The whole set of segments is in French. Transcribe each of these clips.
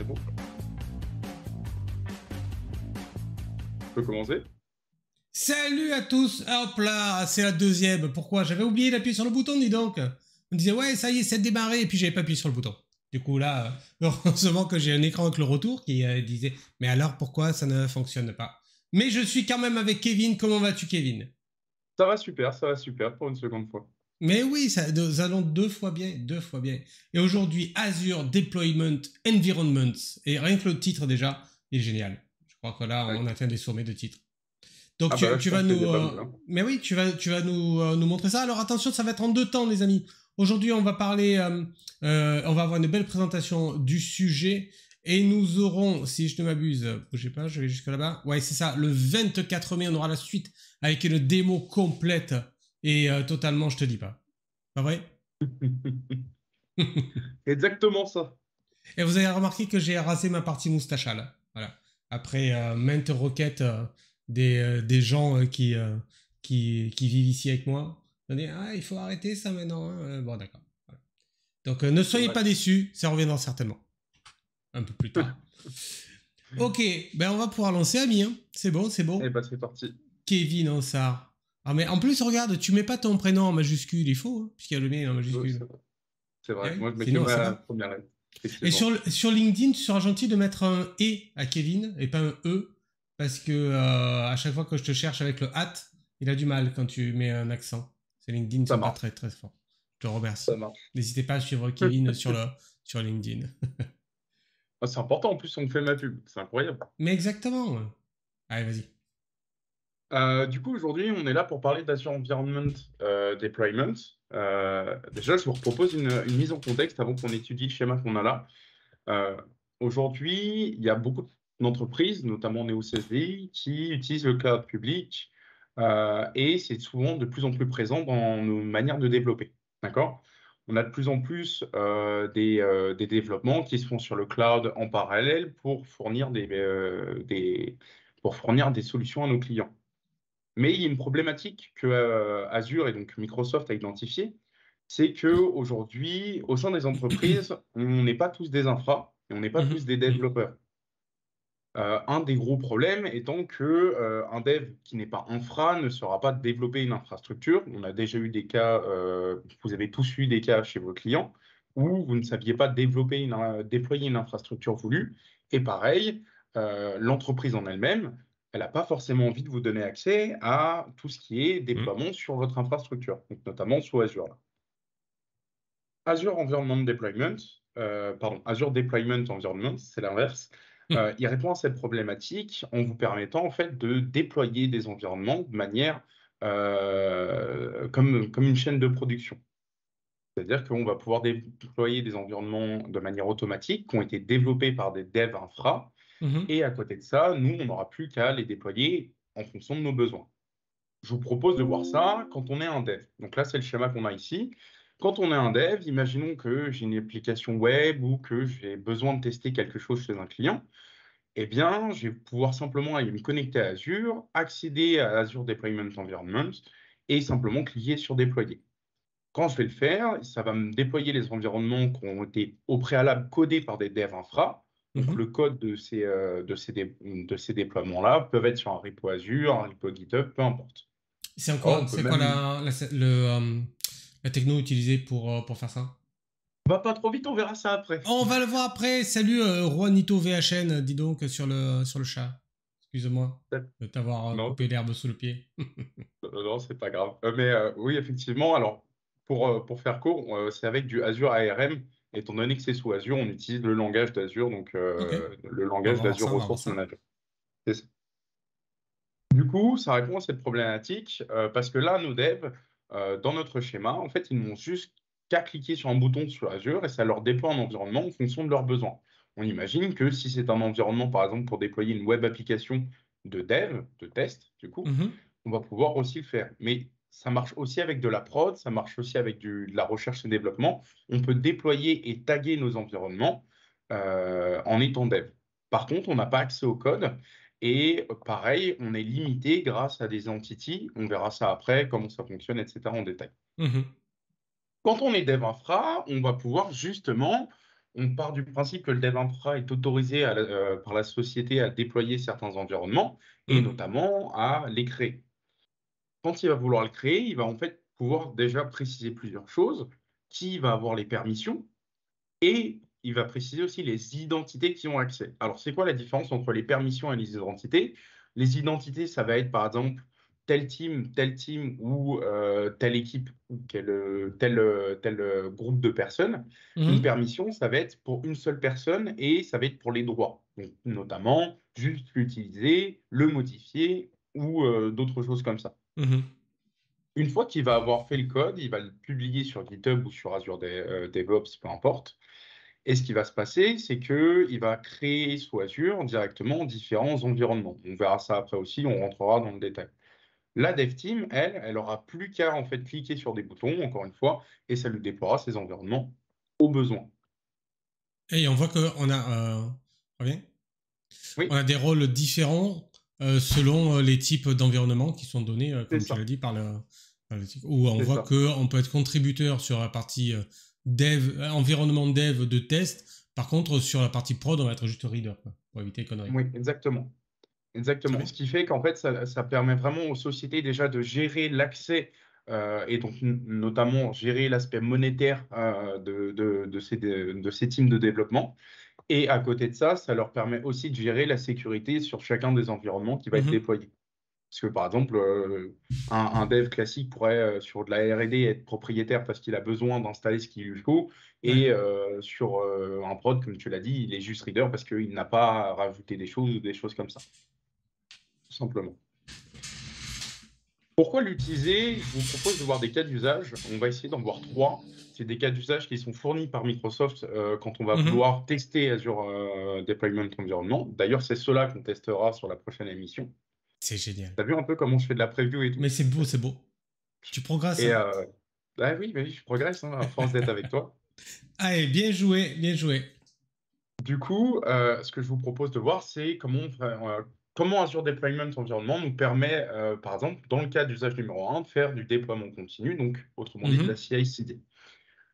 bon. Je peux commencer? Salut à tous. Hop là, c'est la deuxième. Pourquoi? J'avais oublié d'appuyer sur le bouton, dis donc. On disait ouais, ça y est, c'est démarré, et puis j'avais pas appuyé sur le bouton. Du coup là, heureusement que j'ai un écran avec le retour qui disait mais alors pourquoi ça ne fonctionne pas? Mais je suis quand même avec Kevin. Comment vas-tu, Kevin? Ça va super pour une seconde fois. Mais oui, nous allons deux fois bien. Et aujourd'hui, Azure Deployment Environments. Et rien que le titre déjà, il est génial. Je crois que là, Ouais. on atteint des sommets de titres. Donc Ah bah là, je tu vas pense qu'il y nous, a pas mal, hein. mais oui, tu vas nous montrer ça. Alors attention, ça va être en deux temps, les amis. Aujourd'hui, on va parler, on va avoir une belle présentation du sujet et nous aurons, si je ne m'abuse, bougez pas, je vais jusque là-bas. Ouais, c'est ça. Le 24 mai, on aura la suite avec une démo complète et totalement, je te dis pas. Pas vrai? Exactement ça. Et vous avez remarqué que j'ai rasé ma partie moustachale. Voilà. Après maintes requêtes des gens qui vivent ici avec moi. On dit, ah, il faut arrêter ça maintenant. Hein. Bon, d'accord. Voilà. Donc, ne soyez pas déçus, ça reviendra certainement. Un peu plus tard. Ok, ben on va pouvoir lancer, ami. Hein. C'est bon, c'est bon. Et bah c'est parti. Kevin Ansar. Ah, mais en plus, regarde, tu mets pas ton prénom en majuscule, il faut, hein, puisqu'il y a le mien en majuscule. C'est vrai. Eh oui, Moi, je mets que sinon, ça ma va. première lettre. Et Effectivement. sur LinkedIn, tu seras gentil de mettre un et à Kevin et pas un e parce que à chaque fois que je te cherche avec le at, il a du mal quand tu mets un accent. Ces LinkedIn ne Ça sont pas marche. très très forts. Je te remercie. Ça marche. N'hésitez pas à suivre Kevin sur LinkedIn. Ah, c'est important, en plus, on me fait ma pub. C'est incroyable. Mais exactement. Allez, vas-y. Du coup, aujourd'hui, on est là pour parler d'Azure Environment Deployment. Déjà, je vous propose une mise en contexte avant qu'on étudie le schéma qu'on a là. Euh, Aujourd'hui, il y a beaucoup d'entreprises, notamment NeoCSD, qui utilisent le cloud public et c'est souvent de plus en plus présent dans nos manières de développer. D'accord? On a de plus en plus des développements qui se font sur le cloud en parallèle pour fournir des solutions à nos clients. Mais il y a une problématique que Azure et donc Microsoft a identifiée, c'est que aujourd'hui, au sein des entreprises, on n'est pas tous des infras et on n'est pas tous des développeurs. Un des gros problèmes étant que un dev qui n'est pas infra ne saura pas développer une infrastructure. On a déjà eu des cas, vous avez tous eu des cas chez vos clients où vous ne saviez pas déployer une infrastructure voulue. Et pareil, l'entreprise en elle-même, elle n'a pas forcément envie de vous donner accès à tout ce qui est déploiement sur votre infrastructure, donc notamment sous Azure. Là. Azure Environment Deployment, pardon, Azure Deployment Environment, c'est l'inverse. Il répond à cette problématique en vous permettant en fait de déployer des environnements de manière comme une chaîne de production. C'est-à-dire qu'on va pouvoir déployer des environnements de manière automatique qui ont été développés par des devs infra. Et à côté de ça, nous, on n'aura plus qu'à les déployer en fonction de nos besoins. Je vous propose de voir ça quand on est un dev. Donc là, c'est le schéma qu'on a ici. Quand on est un dev, imaginons que j'ai une application web ou que j'ai besoin de tester quelque chose chez un client. Eh bien, je vais pouvoir simplement aller me connecter à Azure, accéder à Azure Deployment Environment et simplement cliquer sur déployer. Quand je vais le faire, ça va me déployer les environnements qui ont été au préalable codés par des devs infra. Donc, le code de ces déploiements-là peuvent être sur un repo Azure, un repo GitHub, peu importe. C'est Oh, quoi, on peut c'est quoi même... la techno utilisée pour faire ça? Va pas trop vite, on verra ça après. On va le voir après. Salut Juanito VHN, dis donc sur le chat. Excuse-moi de t'avoir Non, coupé l'herbe sous le pied. non, c'est pas grave. Mais oui, effectivement, alors pour faire court, c'est avec du Azure ARM. Étant donné que c'est sous Azure, on utilise le langage d'Azure, donc Ok, le on langage va voir d'Azure ça, on va voir Resource ça. Manager. C'est ça. Du coup, ça répond à cette problématique parce que là, nos devs, dans notre schéma, en fait, ils n'ont juste qu'à cliquer sur un bouton sur Azure et ça leur déploie un environnement en fonction de leurs besoins. On imagine que si c'est un environnement, par exemple, pour déployer une web application de dev, de test, du coup, on va pouvoir aussi le faire. Mais ça marche aussi avec de la prod, ça marche aussi avec de la recherche et développement. On peut déployer et taguer nos environnements en étant dev. Par contre, on n'a pas accès au code. Et pareil, on est limité grâce à des entities. On verra ça après, comment ça fonctionne, etc. en détail. Quand on est dev infra, on va pouvoir justement on part du principe que le dev infra est autorisé par la société à déployer certains environnements et Mhm. notamment à les créer. Quand il va vouloir le créer, il va en fait pouvoir déjà préciser plusieurs choses, qui va avoir les permissions et il va préciser aussi les identités qui ont accès. Alors, c'est quoi la différence entre les permissions et les identités? Les identités, ça va être par exemple tel team ou telle équipe ou tel groupe de personnes. Une Mhm. permission, ça va être pour une seule personne et ça va être pour les droits. Donc, notamment, juste l'utiliser, le modifier ou d'autres choses comme ça. Mhm. Une fois qu'il va avoir fait le code, il va le publier sur GitHub ou sur Azure DevOps, peu importe. Et ce qui va se passer, c'est qu'il va créer sous Azure directement différents environnements. On verra ça après aussi, on rentrera dans le détail. La Dev Team, elle aura plus qu'à en fait cliquer sur des boutons, encore une fois, et ça lui déploiera ses environnements au besoin. Et on voit qu'on a, Fabien, on Oui, a des rôles différents selon les types d'environnements qui sont donnés, c'est comme tu l'as ça, dit, où on c'est voit ça. qu'on peut être contributeur sur la partie dev, environnement dev de test. Par contre, sur la partie prod, on va être juste reader, quoi, pour éviter les conneries. Oui, exactement. Très Exactement. bien. Ce qui fait qu'en fait, ça permet vraiment aux sociétés déjà de gérer l'accès et donc notamment gérer l'aspect monétaire de ces teams de développement. Et à côté de ça, ça leur permet aussi de gérer la sécurité sur chacun des environnements qui va être Mhm. déployé. Parce que par exemple, un dev classique pourrait, sur de la R&D, être propriétaire parce qu'il a besoin d'installer ce qu'il lui faut. Ouais. Et sur un prod, comme tu l'as dit, il est juste reader parce qu'il n'a pas à rajouter des choses ou des choses comme ça, tout simplement. Pourquoi l'utiliser? Je vous propose de voir des cas d'usage. On va essayer d'en voir trois. C'est des cas d'usage qui sont fournis par Microsoft quand on va Mhm. vouloir tester Azure Deployment Environment. D'ailleurs, c'est cela qu'on testera sur la prochaine émission. C'est génial. Tu as vu un peu comment je fais de la preview et tout? Mais c'est beau, c'est beau. Tu progresses, Et hein. bah oui, je progresse hein, à force d'être avec toi. Allez, bien joué, bien joué. Du coup, ce que je vous propose de voir, c'est comment Azure Deployment Environment nous permet, par exemple, dans le cas d'usage numéro un, de faire du déploiement continu, donc autrement dit de la Mhm. CI/CD.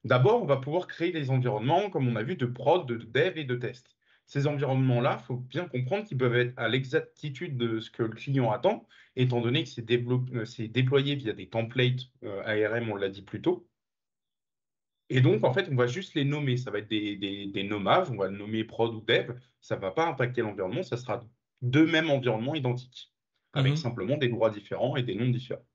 D'abord, on va pouvoir créer des environnements, comme on a vu, de prod, de dev et de test. Ces environnements-là, il faut bien comprendre qu'ils peuvent être à l'exactitude de ce que le client attend, étant donné que c'est déployé via des templates ARM, on l'a dit plus tôt. Et donc, en fait, on va juste les nommer. Ça va être des nommages, on va le nommer prod ou dev. Ça ne va pas impacter l'environnement, ça sera deux mêmes environnements identiques, avec Mhm. simplement des droits différents et des noms différents.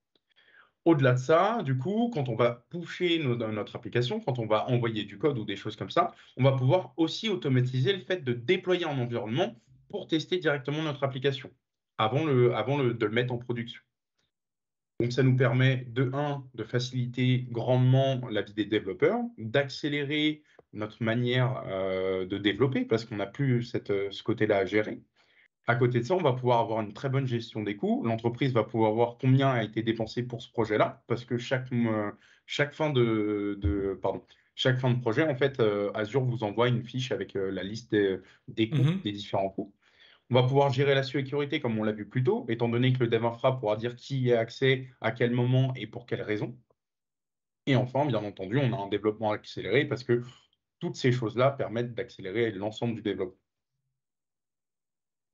Au-delà de ça, du coup, quand on va pusher dans notre application, quand on va envoyer du code ou des choses comme ça, on va pouvoir aussi automatiser le fait de déployer un environnement pour tester directement notre application de le mettre en production. Donc, ça nous permet de un, de faciliter grandement la vie des développeurs, d'accélérer notre manière de développer parce qu'on n'a plus ce côté-là à gérer. À côté de ça, on va pouvoir avoir une très bonne gestion des coûts. L'entreprise va pouvoir voir combien a été dépensé pour ce projet-là, parce que chaque fin chaque fin de projet, en fait, Azure vous envoie une fiche avec la liste des coûts, Mhm. des différents coûts. On va pouvoir gérer la sécurité comme on l'a vu plus tôt, étant donné que le dev infra pourra dire qui y a accès, à quel moment et pour quelles raisons. Et enfin, bien entendu, on a un développement accéléré parce que toutes ces choses-là permettent d'accélérer l'ensemble du développement.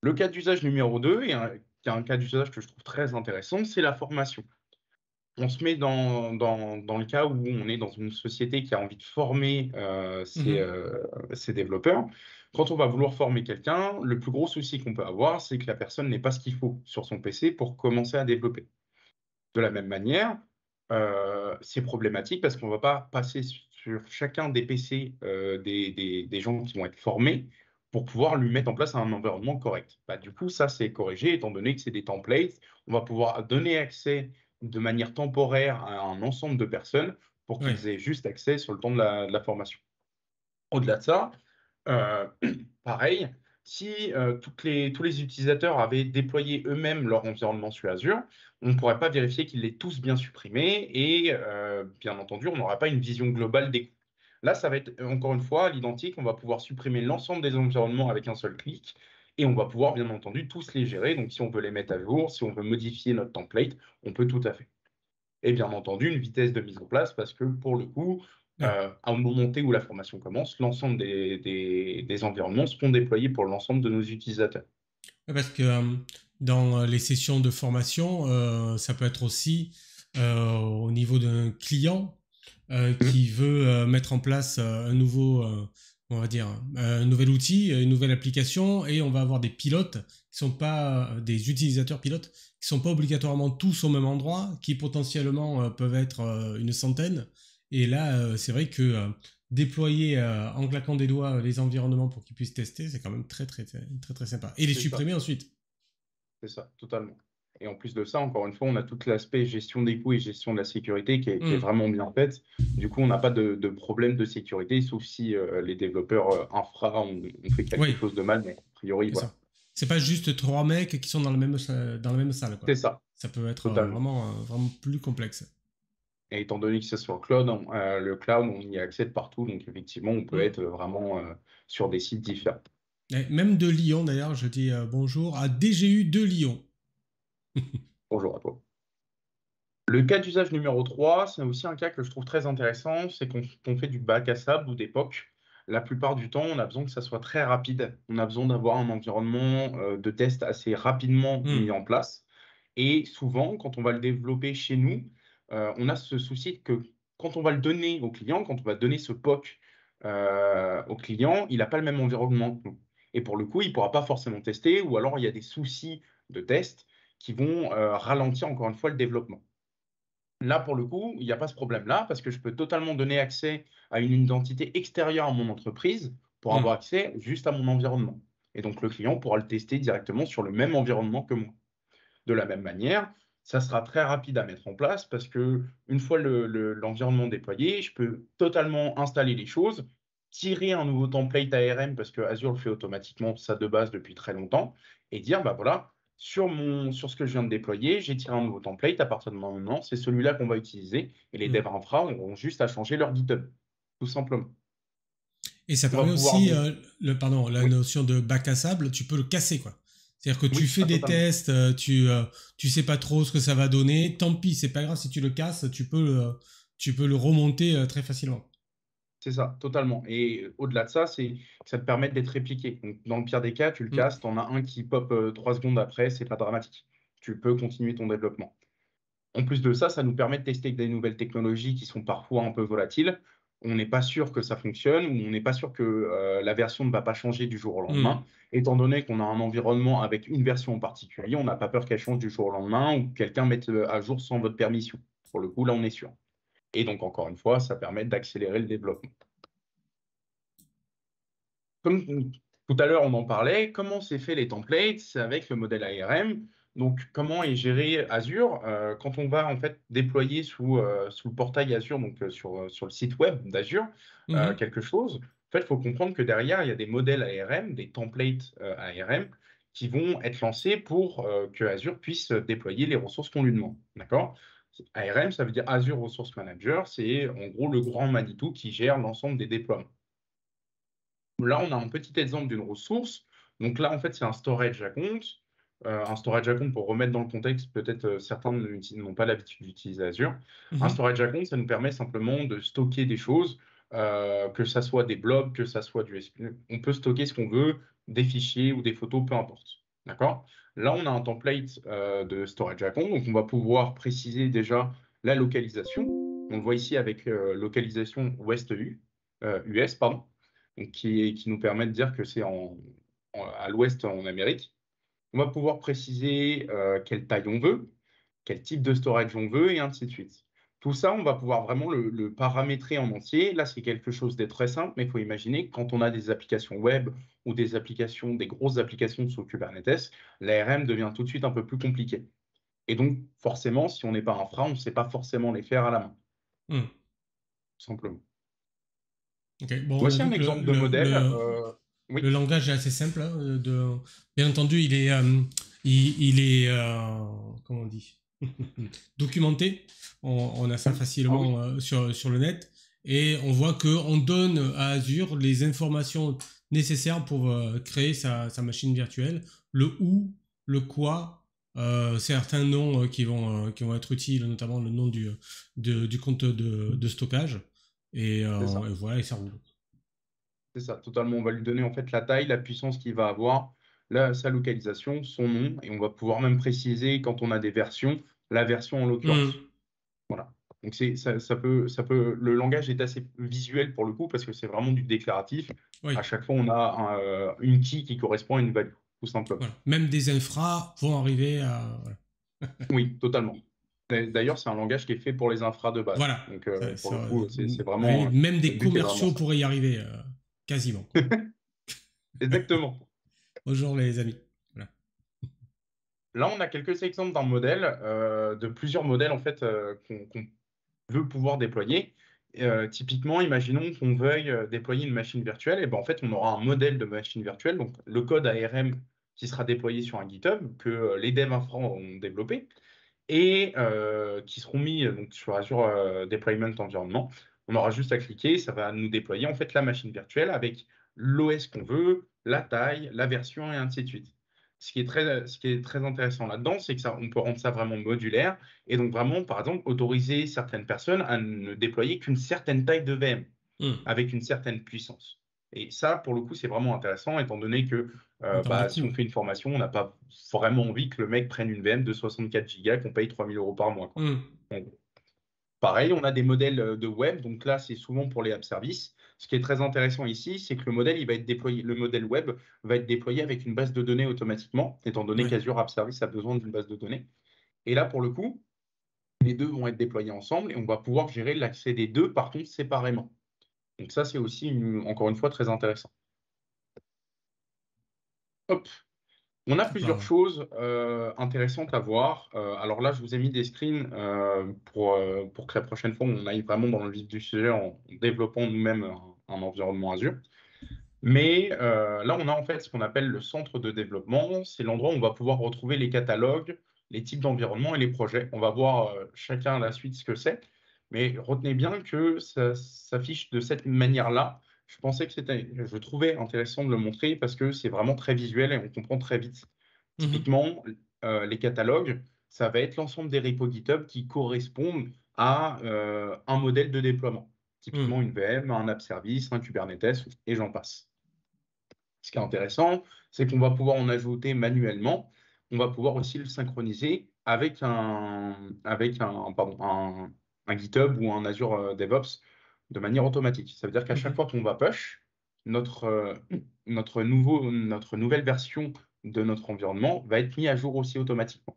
Le cas d'usage numéro 2, qui est un cas d'usage que je trouve très intéressant, c'est la formation. On se met dans le cas où on est dans une société qui a envie de former Mhm. ses développeurs. Quand on va vouloir former quelqu'un, le plus gros souci qu'on peut avoir, c'est que la personne n'ait pas ce qu'il faut sur son PC pour commencer à développer. De la même manière, c'est problématique parce qu'on ne va pas passer sur chacun des PC des gens qui vont être formés pour pouvoir lui mettre en place un environnement correct. Bah, du coup, ça, c'est corrigé, étant donné que c'est des templates. On va pouvoir donner accès de manière temporaire à un ensemble de personnes pour Ouais. qu'ils aient juste accès sur le temps de la formation. Au-delà de ça, euh, pareil, si tous les utilisateurs avaient déployé eux-mêmes leur environnement sur Azure, on ne pourrait pas vérifier qu'ils l'aient tous bien supprimés et bien entendu, on n'aurait pas une vision globale des coûts. Là, ça va être encore une fois à l'identique, on va pouvoir supprimer l'ensemble des environnements avec un seul clic et on va pouvoir bien entendu tous les gérer. Donc, si on veut les mettre à jour, si on veut modifier notre template, on peut tout à fait. Et bien entendu, une vitesse de mise en place parce que pour le coup, Ouais. À un moment T où la formation commence, l'ensemble des environnements seront déployés pour l'ensemble de nos utilisateurs. Ouais, parce que dans les sessions de formation, ça peut être aussi au niveau d'un client Mmh. qui veut mettre en place un nouveau, on va dire, un nouvel outil, une nouvelle application, et on va avoir des pilotes qui sont pas des utilisateurs pilotes qui sont pas obligatoirement tous au même endroit, qui potentiellement peuvent être une centaine. Et là, c'est vrai que déployer en claquant des doigts les environnements pour qu'ils puissent tester, c'est quand même très très très très très sympa. Et les C'est ça. supprimer ensuite. C'est ça, totalement. Et en plus de ça, encore une fois, on a tout l'aspect gestion des coûts et gestion de la sécurité qui est Hmm. vraiment bien faite. Du coup, on n'a pas de problème de sécurité, sauf si les développeurs infra ont fait quelque Oui, chose de mal, mais a priori, c'est voilà. ça. C'est pas juste trois mecs qui sont dans la même salle, quoi. C'est ça, Ça peut être totalement. vraiment, vraiment plus complexe. Et étant donné que c'est sur le cloud, on y accède partout, donc effectivement, on peut Hmm. être vraiment sur des sites différents. Et même de Lyon, d'ailleurs, je dis bonjour à DGU de Lyon. Bonjour à toi. Le cas d'usage numéro 3, c'est aussi un cas que je trouve très intéressant, c'est qu'on fait du bac à sable ou des POC. La plupart du temps, on a besoin que ça soit très rapide. On a besoin d'avoir un environnement de test assez rapidement mis Hmm. en place. Et souvent, quand on va le développer chez nous, on a ce souci que quand on va le donner au client, quand on va donner ce POC au client, il n'a pas le même environnement que nous. Et pour le coup, il ne pourra pas forcément tester, ou alors il y a des soucis de test qui vont ralentir encore une fois le développement. Là, pour le coup, il n'y a pas ce problème-là parce que je peux totalement donner accès à une identité extérieure à mon entreprise pour Hmm. avoir accès juste à mon environnement. Et donc, le client pourra le tester directement sur le même environnement que moi. De la même manière, ça sera très rapide à mettre en place parce que une fois l'environnement déployé, je peux totalement installer les choses, tirer un nouveau template ARM parce que Azure le fait automatiquement ça de base depuis très longtemps et dire bah voilà, sur ce que je viens de déployer, j'ai tiré un nouveau template à partir de maintenant, c'est celui-là qu'on va utiliser et les Hmm. devs infra auront juste à changer leur GitHub, tout simplement. Et ça On va permet pouvoir aussi, donc pardon, la oui, notion de bac à sable, tu peux le casser, quoi. C'est-à-dire que tu oui, fais des totalement. tests, tu sais pas trop ce que ça va donner, tant pis, c'est pas grave si tu le casses, tu peux le remonter très facilement. C'est ça, totalement. Et au-delà de ça, c'est que ça te permet d'être répliqué. Donc, dans le pire des cas, tu le Hmm. casses, tu en as un qui pop 3 secondes après, c'est pas dramatique. Tu peux continuer ton développement. En plus de ça, ça nous permet de tester des nouvelles technologies qui sont parfois un peu volatiles. On n'est pas sûr que ça fonctionne ou on n'est pas sûr que la version ne va pas changer du jour au Hmm. lendemain. Étant donné qu'on a un environnement avec une version en particulier, on n'a pas peur qu'elle change du jour au lendemain ou que quelqu'un mette à jour sans votre permission. Pour le coup, là, on est sûr. Et donc, encore une fois, ça permet d'accélérer le développement. Comme tout à l'heure, on en parlait, comment c'est fait les templates? C'est avec le modèle ARM. Donc, comment est géré Azure? Quand on va en fait déployer sous le portail Azure, donc sur le site web d'Azure, Mhm. quelque chose, en fait, il faut comprendre que derrière, il y a des modèles ARM, des templates ARM, qui vont être lancés pour que Azure puisse déployer les ressources qu'on lui demande. D'accord? ARM, ça veut dire Azure Resource Manager, c'est en gros le grand Manitou qui gère l'ensemble des déploiements. Là, on a un petit exemple d'une ressource. Donc là, en fait, c'est un storage account. Un storage account, pour remettre dans le contexte, peut-être certains n'ont pas l'habitude d'utiliser Azure. Un Mhm. storage account, ça nous permet simplement de stocker des choses, que ça soit des blobs, que ça soit du SQL. On peut stocker ce qu'on veut, des fichiers ou des photos, peu importe. D'accord? Là, on a un template de storage account, donc on va pouvoir préciser déjà la localisation. On le voit ici avec localisation West U, US, pardon, donc qui nous permet de dire que c'est à l'ouest en Amérique. On va pouvoir préciser quelle taille on veut, quel type de storage on veut, et ainsi de suite. Tout ça, on va pouvoir vraiment le paramétrer en entier. Là, c'est quelque chose de très simple, mais il faut imaginer que quand on a des applications web ou des grosses applications sous Kubernetes, l'ARM devient tout de suite un peu plus compliqué. Et donc, forcément, si on n'est pas infra, on ne sait pas forcément les faire à la main, Hmm. tout simplement. Ok. Bon, on a Voici vu un que exemple de modèle. le Oui, langage est assez simple. Hein, bien entendu, il est comment on dit, documenté. On a ça oui. Ah oui. facilement sur le net. Et on voit qu'on donne à Azure les informations nécessaires pour créer sa machine virtuelle, le où, le quoi, certains noms qui vont être utiles, notamment le nom du compte de stockage. C'est ça. Et voilà, et ça roule. C'est ça, totalement. On va lui donner en fait la taille, la puissance qu'il va avoir, sa localisation, son nom, et on va pouvoir même préciser quand on a des versions, la version en l'occurrence. Voilà. Donc le langage est assez visuel pour le coup parce que c'est vraiment du déclaratif. Oui, À chaque fois, on a une key qui correspond à une value, tout simplement. voilà. Même des infras vont arriver à. Voilà. Oui, totalement. D'ailleurs, c'est un langage qui est fait pour les infras de base. Voilà. Donc, pour le coup, c'est vraiment, Même le des but est vraiment commerciaux ça. pourraient y arriver, quasiment. Quoi. Exactement. Bonjour les amis. Voilà. Là, on a quelques exemples d'un modèle, de plusieurs modèles en fait qu'on veut pouvoir déployer. Typiquement, imaginons qu'on veuille déployer une machine virtuelle, et ben en fait, on aura un modèle de machine virtuelle, donc le code ARM qui sera déployé sur un GitHub que les devs infra ont développé et qui seront mis donc, sur Azure Deployment Environment. On aura juste à cliquer, ça va nous déployer en fait la machine virtuelle avec l'OS qu'on veut, la taille, la version et ainsi de suite. Ce qui est très intéressant là-dedans, c'est que ça, on peut rendre ça vraiment modulaire et donc vraiment, par exemple, autoriser certaines personnes à ne déployer qu'une certaine taille de VM avec une certaine puissance. Et ça, pour le coup, c'est vraiment intéressant, étant donné que En termes de si on coût. fait une formation, on n'a pas vraiment envie que le mec prenne une VM de 64 Go qu'on paye 3 000 euros par mois, quoi. Donc, pareil, on a des modèles de web, donc là, c'est souvent pour les app services. Ce qui est très intéressant ici, c'est que le modèle, il va être déployé, le modèle web va être déployé avec une base de données automatiquement, étant donné Ouais. qu'Azure App Service a besoin d'une base de données. Et là, pour le coup, les deux vont être déployés ensemble et on va pouvoir gérer l'accès des deux, par contre, séparément. Donc ça, c'est aussi, encore une fois, très intéressant. Hop. On a plusieurs D'accord. choses intéressantes à voir. Alors là, je vous ai mis des screens pour que la prochaine fois, on aille vraiment dans le vif du sujet en développant nous-mêmes un environnement Azure. Mais là, on a en fait ce qu'on appelle le centre de développement. C'est l'endroit où on va pouvoir retrouver les catalogues, les types d'environnements et les projets. On va voir chacun à la suite ce que c'est. Mais retenez bien que ça s'affiche de cette manière-là. Je trouvais intéressant de le montrer parce que c'est vraiment très visuel et on comprend très vite. Typiquement, les catalogues, ça va être l'ensemble des repos GitHub qui correspondent à un modèle de déploiement. Typiquement une VM, un app service, un Kubernetes, et j'en passe. Ce qui est intéressant, c'est qu'on va pouvoir en ajouter manuellement. On va pouvoir aussi le synchroniser un GitHub ou un Azure DevOps de manière automatique. Ça veut dire qu'à chaque fois qu'on va push, notre nouvelle version de notre environnement va être mis à jour aussi automatiquement.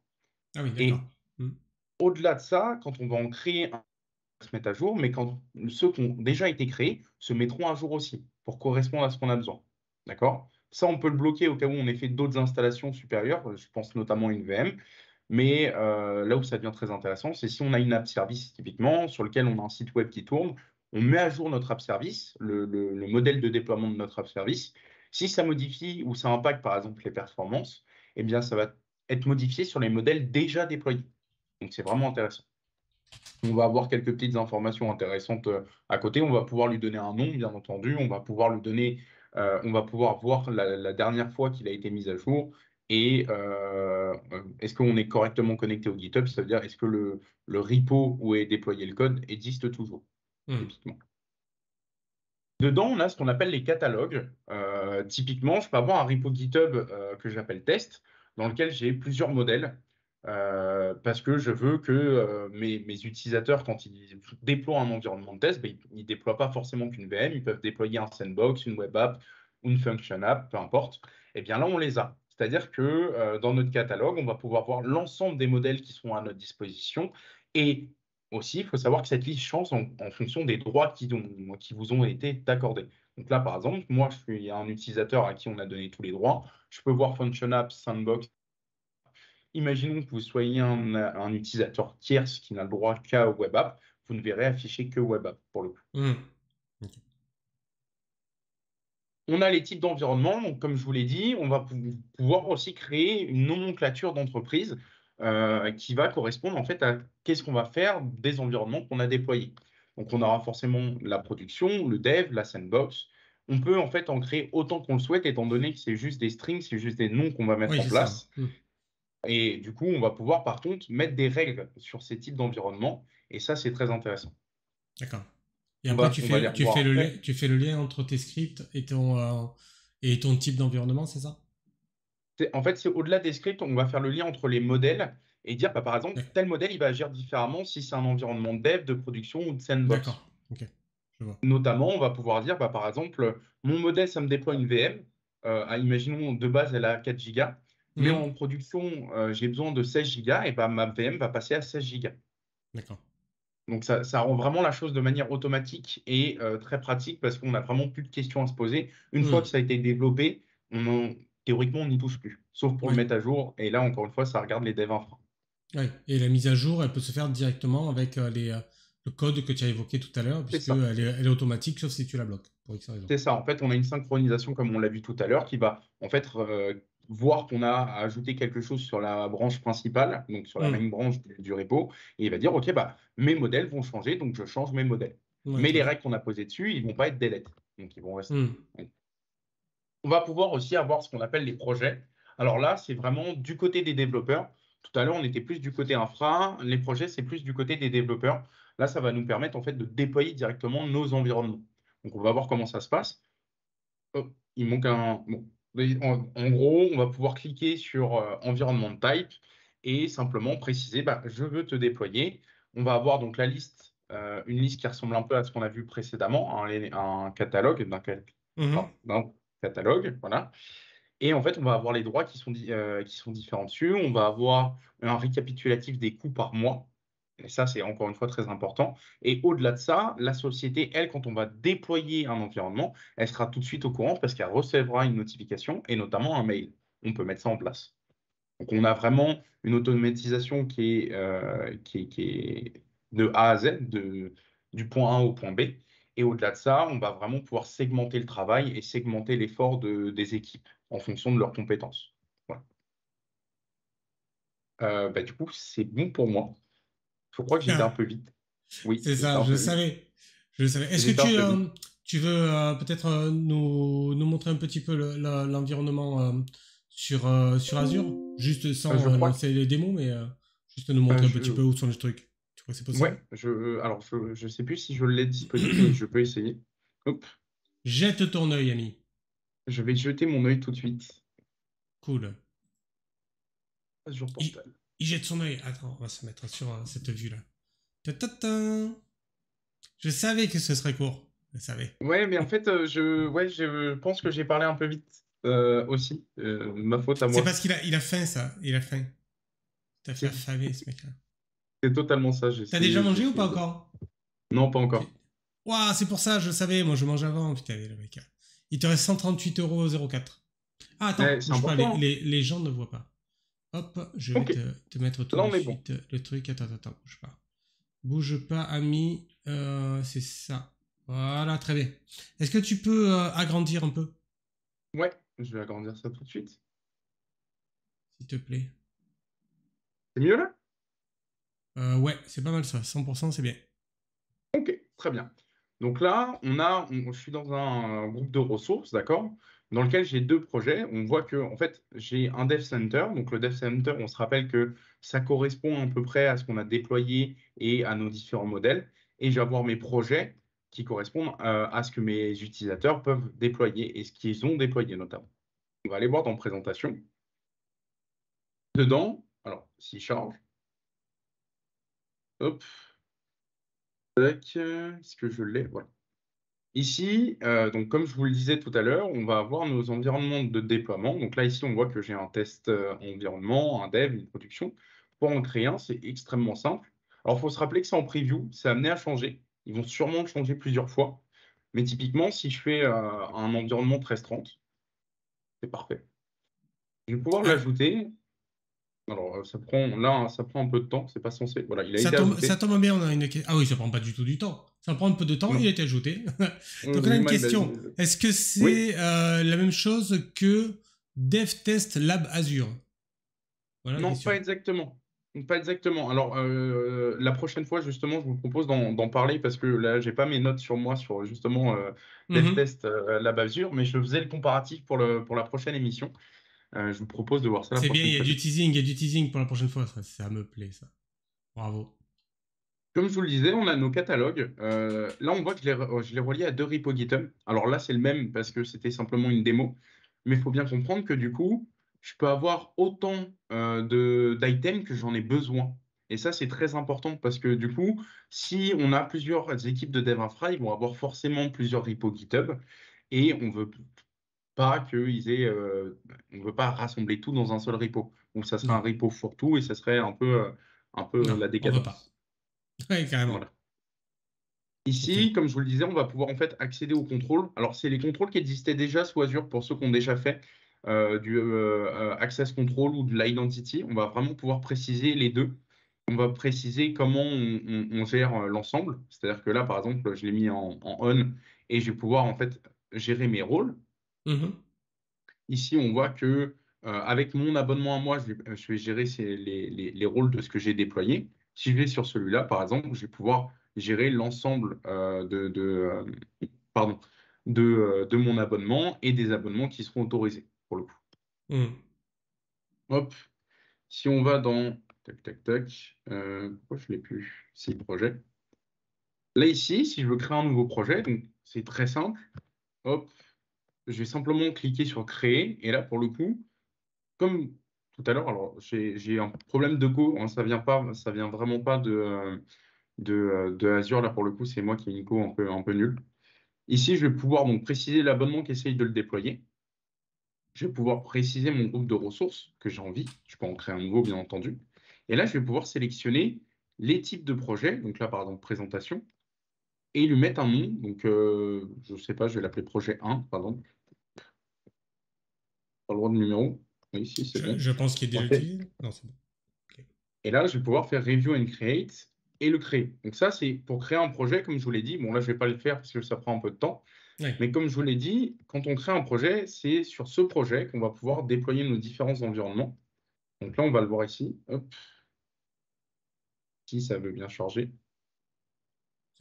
Ah oui, d'accord. Et au-delà de ça, quand on va en créer un, se mettre à jour, mais quand ceux qui ont déjà été créés se mettront à jour aussi pour correspondre à ce qu'on a besoin. D'accord? Ça, on peut le bloquer au cas où on ait fait d'autres installations supérieures. Je pense notamment à une VM. Mais là où ça devient très intéressant, c'est si on a une app service typiquement sur lequel on a un site web qui tourne, on met à jour notre app service, le modèle de déploiement de notre app service. Si ça modifie ou ça impacte par exemple les performances, eh bien ça va être modifié sur les modèles déjà déployés. Donc c'est vraiment intéressant. On va avoir quelques petites informations intéressantes à côté. On va pouvoir lui donner un nom, bien entendu. On va pouvoir lui donner, on va pouvoir voir la dernière fois qu'il a été mis à jour et est-ce qu'on est correctement connecté au GitHub. Ça veut dire est-ce que le repo où est déployé le code existe toujours, typiquement. Dedans, on a ce qu'on appelle les catalogues. Typiquement, je peux avoir un repo GitHub que j'appelle test, dans lequel j'ai plusieurs modèles, parce que je veux que mes utilisateurs, quand ils déploient un environnement de test, ben, ils ne déploient pas forcément qu'une VM, ils peuvent déployer un sandbox, une web app, une function app, peu importe. Et bien là, on les a. C'est-à-dire que dans notre catalogue, on va pouvoir voir l'ensemble des modèles qui sont à notre disposition et aussi, il faut savoir que cette liste change en fonction des droits qui vous ont été accordés. Donc là, par exemple, moi, je suis un utilisateur à qui on a donné tous les droits. Je peux voir Function App, Sandbox. Imaginons que vous soyez un utilisateur tierce qui n'a le droit qu'à Web App. Vous ne verrez afficher que Web App pour le coup. On a les types d'environnement. Donc, comme je vous l'ai dit, on va pouvoir aussi créer une nomenclature d'entreprise qui va correspondre en fait à qu'est-ce qu'on va faire des environnements qu'on a déployés. Donc, on aura forcément la production, le dev, la sandbox. On peut en fait en créer autant qu'on le souhaite, étant donné que c'est juste des strings, c'est juste des noms qu'on va mettre Oui, en c'est ça. place. Et du coup, on va pouvoir par contre mettre des règles sur ces types d'environnements. Et ça, c'est très intéressant. D'accord. Et après, on va les revoir après. tu fais le lien entre tes scripts et ton type d'environnement, c'est ça? En fait, c'est au-delà des scripts, on va faire le lien entre les modèles et dire, bah, par exemple, Ouais. tel modèle, il va agir différemment si c'est un environnement de dev, de production ou de sandbox. D'accord. Ok. Je vois. Notamment, on va pouvoir dire, bah, par exemple, mon modèle, ça me déploie une VM. Imaginons, de base, elle a 4 gigas, mais Mhm. en production, j'ai besoin de 16 gigas, et bah, ma VM va passer à 16 gigas. D'accord. Donc, ça rend vraiment la chose de manière automatique et très pratique parce qu'on n'a vraiment plus de questions à se poser. Une fois que Mhm. ça a été développé, théoriquement, on n'y touche plus, sauf pour le Ouais. mettre à jour. Et là, encore une fois, ça regarde les devs infra. Ouais. Et la mise à jour, elle peut se faire directement avec le code que tu as évoqué tout à l'heure, C'est ça. elle est automatique, sauf si tu la bloques, pour X raison. C'est ça. En fait, on a une synchronisation, comme on l'a vu tout à l'heure, qui va en fait voir qu'on a ajouté quelque chose sur la branche principale, donc sur la Mhm. main branche du repo, et il va dire, OK, bah, mes modèles vont changer, donc je change mes modèles. Ouais, Mais très les bien. règles qu'on a posées dessus, ils ne vont pas être delete, donc ils vont rester. Mhm. On va pouvoir aussi avoir ce qu'on appelle les projets. Alors là, c'est vraiment du côté des développeurs. Tout à l'heure, on était plus du côté infra. Les projets, c'est plus du côté des développeurs. Là, ça va nous permettre en fait de déployer directement nos environnements. Donc, on va voir comment ça se passe. Oh, il manque un. Bon. En gros, on va pouvoir cliquer sur environnement type et simplement préciser, bah, je veux te déployer. On va avoir donc la liste, une liste qui ressemble un peu à ce qu'on a vu précédemment, un catalogue Mhm. d'un catalogue, voilà. Et en fait, on va avoir les droits qui sont différents dessus. On va avoir un récapitulatif des coûts par mois. Et ça, c'est encore une fois très important. Et au-delà de ça, la société, elle, quand on va déployer un environnement, elle sera tout de suite au courant parce qu'elle recevra une notification et notamment un mail. On peut mettre ça en place. Donc, on a vraiment une automatisation qui est de A à Z, du point A au point B. Et au-delà de ça, on va vraiment pouvoir segmenter le travail et segmenter l'effort des équipes en fonction de leurs compétences. Voilà. Bah, du coup, c'est bon pour moi. Je crois que j'étais un peu vite. Oui, C'est j'étais ça, un je peu le vite. savais. Je le savais. Est-ce que J'étais un peu vite. tu veux peut-être nous montrer un petit peu l'environnement sur Azure? Juste Je sans crois que lancer les démos, mais juste nous montrer un petit peu je. où sont les trucs. Tu crois que c'est possible? Ouais, alors je sais plus si je l'ai disponible, mais je peux essayer. Hop, Jette ton œil, ami. je vais jeter mon œil tout de suite. Cool. Azure Il, Portal. il jette son œil. Attends, on va se mettre sur cette vue-là. Ta-ta-ta. Je savais que ce serait court. Je savais. Ouais, mais en fait, je pense que j'ai parlé un peu vite aussi. Ma faute à C'est moi. parce il a faim, ça. Il a faim. T'as fait C'est affamer, ce mec-là. c'est totalement ça. T'as déjà mangé ou J'essaie pas de. encore? Non, pas encore. Ouah, c'est pour ça, je savais, moi je mange avant, putain, le mec. Il te reste 138,04 €. Ah, attends, C'est bouge pas, important, hein. les gens ne voient pas. Hop, je vais Ok, te mettre tout là de on est bon. suite le truc. Attends, bouge pas. Bouge pas, ami. C'est ça. Voilà, très bien. Est-ce que tu peux agrandir un peu, Ouais, je vais agrandir ça tout de suite. s'il te plaît? C'est mieux là? Ouais, c'est pas mal ça. 100%, c'est bien. Ok, très bien. Donc là, je suis dans un groupe de ressources, d'accord, dans lequel j'ai deux projets. On voit que, en fait, j'ai un Dev Center. Donc le Dev Center, on se rappelle que ça correspond à peu près à ce qu'on a déployé et à nos différents modèles. Et je vais avoir mes projets qui correspondent à ce que mes utilisateurs peuvent déployer et ce qu'ils ont déployé notamment. On va aller voir dans présentation. Dedans, alors, s'il charge, hop, tac, est-ce que je l'ai? Voilà. Ici, donc comme je vous le disais tout à l'heure, on va avoir nos environnements de déploiement. Donc là, ici, on voit que j'ai un test environnement, un dev, une production. Pour en créer un, c'est extrêmement simple. Alors, il faut se rappeler que c'est en preview, c'est amené à changer. Ils vont sûrement le changer plusieurs fois. Mais typiquement, si je fais un environnement 1330, c'est parfait. Je vais pouvoir Ah, l'ajouter. Alors, ça prend un peu de temps. C'est pas censé. Voilà, il a été ça ajouté. tombe bien, on a une question. Ah oui, ça prend pas du tout du temps. Ça prend un peu de temps, il a Non. été ajouté. Donc on a une My bad. question. Est-ce que Oui. c'est la même chose que DevTest Lab Azure? Voilà la Non, pas question. exactement. Pas exactement. Alors, la prochaine fois, justement, je vous propose d'en parler parce que là, j'ai pas mes notes sur moi sur justement Mhm. DevTest la basure, mais je faisais le comparatif pour la prochaine émission. Je vous propose de voir ça la C'est bien, prochaine fois. il y a du teasing pour la prochaine fois. Ça me plaît, ça. Bravo. Comme je vous le disais, on a nos catalogues. Là, on voit que je l'ai relié à 2 repos GitHub. Alors là, c'est le même parce que c'était simplement une démo. Mais il faut bien comprendre que du coup, je peux avoir autant d'items que j'en ai besoin. Et ça, c'est très important parce que du coup, si on a plusieurs équipes de dev infra, ils vont avoir forcément plusieurs repos GitHub. Et on veut pas qu'ils aient, on veut pas rassembler tout dans un seul repo. Donc ça sera un Non, repo fourre-tout et ça serait un peu non, la on veut pas. décadence. Ouais, carrément. Voilà. Ok. Ici, comme je vous le disais, on va pouvoir en fait accéder aux contrôles. Alors, c'est les contrôles qui existaient déjà sous Azure pour ceux qui ont déjà fait du Access Control ou de l'Identity. On va vraiment pouvoir préciser les deux. On va préciser comment on gère l'ensemble. C'est-à-dire que là, par exemple, je l'ai mis en on et je vais pouvoir en fait gérer mes rôles. Mhm. Ici, on voit que avec mon abonnement à moi, je vais gérer les rôles de ce que j'ai déployé. Si je vais sur celui-là, par exemple, je vais pouvoir gérer l'ensemble pardon, de mon abonnement et des abonnements qui seront autorisés, pour le coup. Mhm. Hop, si on va dans... Tac, tac, tac. Pourquoi je ne l'ai plus? Si, projet. Là, ici, si je veux créer un nouveau projet, donc c'est très simple. Hop, je vais simplement cliquer sur créer. Et là, pour le coup, comme tout à l'heure, alors j'ai un problème de go, hein, ça vient vraiment pas de Azure, là pour le coup, c'est moi qui ai une go un peu nulle. Ici, je vais pouvoir donc préciser l'abonnement qui essaye de le déployer. Je vais pouvoir préciser mon groupe de ressources que j'ai envie. Je peux en créer un nouveau, bien entendu. Et là, je vais pouvoir sélectionner les types de projets. Donc là, par exemple, présentation, et lui mettre un nom. Donc, je ne sais pas, je vais l'appeler projet 1, par exemple. Pas le droit de numéro. Oui, ici, c'est bon. Je pense qu'il est déjà Parfait. utilisé. Non, c'est bon. Ok. Et là, je vais pouvoir faire Review and Create et le créer. Donc ça, c'est pour créer un projet, comme je vous l'ai dit. Bon, là, je ne vais pas le faire parce que ça prend un peu de temps. Ouais. Mais comme je vous l'ai dit, quand on crée un projet, c'est sur ce projet qu'on va pouvoir déployer nos différents environnements. Donc là, on va le voir ici. Hop, si ça veut bien charger.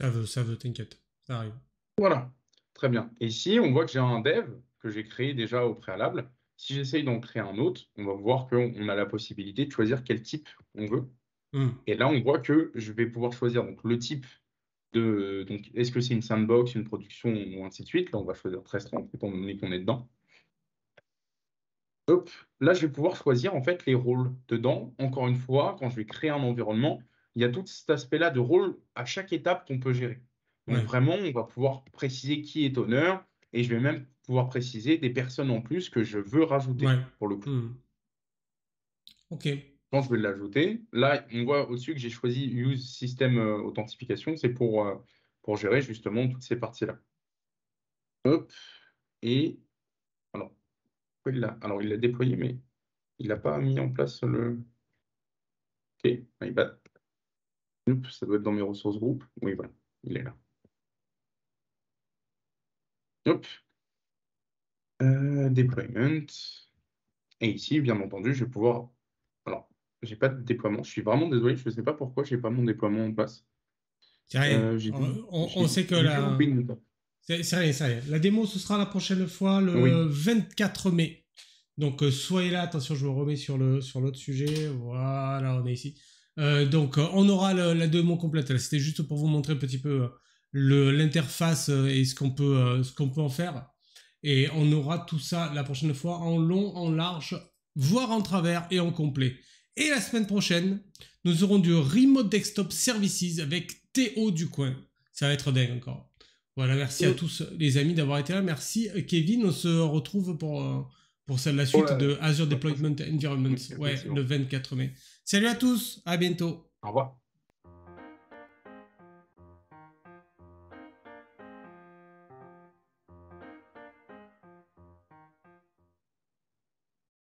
Ça veut, t'inquiète. Ça arrive. Voilà, très bien. Et ici, on voit que j'ai un dev que j'ai créé déjà au préalable. Si j'essaye d'en créer un autre, on va voir qu'on a la possibilité de choisir quel type on veut. Mhm. Et là, on voit que je vais pouvoir choisir donc, le type donc, est-ce que c'est une sandbox, une production ou ainsi de suite. Là, on va choisir très restreint, étant donné qu'on est dedans. Hop, là, je vais pouvoir choisir en fait les rôles dedans. Encore une fois, quand je vais créer un environnement, il y a tout cet aspect-là de rôle à chaque étape qu'on peut gérer. Donc Ouais. vraiment, on va pouvoir préciser qui est honneur et je vais même pouvoir préciser des personnes en plus que je veux rajouter Ouais. pour le coup. Mhm. Ok. Quand je vais l'ajouter, là, on voit au-dessus que j'ai choisi Use System Authentification. C'est pour gérer justement toutes ces parties-là. Hop, et alors, alors, il l'a déployé, mais il n'a pas mis en place le. Ok, my bad. Hop, ça doit être dans mes ressources groupes. Oui, voilà, il est là. Hop, deployment. Et ici, bien entendu, je vais pouvoir. Alors, j'ai pas de déploiement. Je suis vraiment désolé, je ne sais pas pourquoi j'ai pas mon déploiement en place. C'est rien. On sait que J'ai dû louper une étape. c'est rien, c'est rien. La démo, ce sera la prochaine fois, le Oui, 24 mai. Donc, soyez là. Attention, je me remets sur l'autre sujet. Voilà, on est ici. Donc, on aura la démo complète. C'était juste pour vous montrer un petit peu l'interface et ce qu'on peut en faire. Et on aura tout ça la prochaine fois en long, en large, voire en travers et en complet. Et la semaine prochaine, nous aurons du Remote Desktop Services avec Théo du coin. Ça va être dingue encore. Voilà, merci à tous les amis d'avoir été là. Merci Kevin, on se retrouve pour la pour suite de Azure la prochaine. Deployment Environment, Oui, ouais, effectivement. le 24 mai. Salut à tous, à bientôt. Au revoir.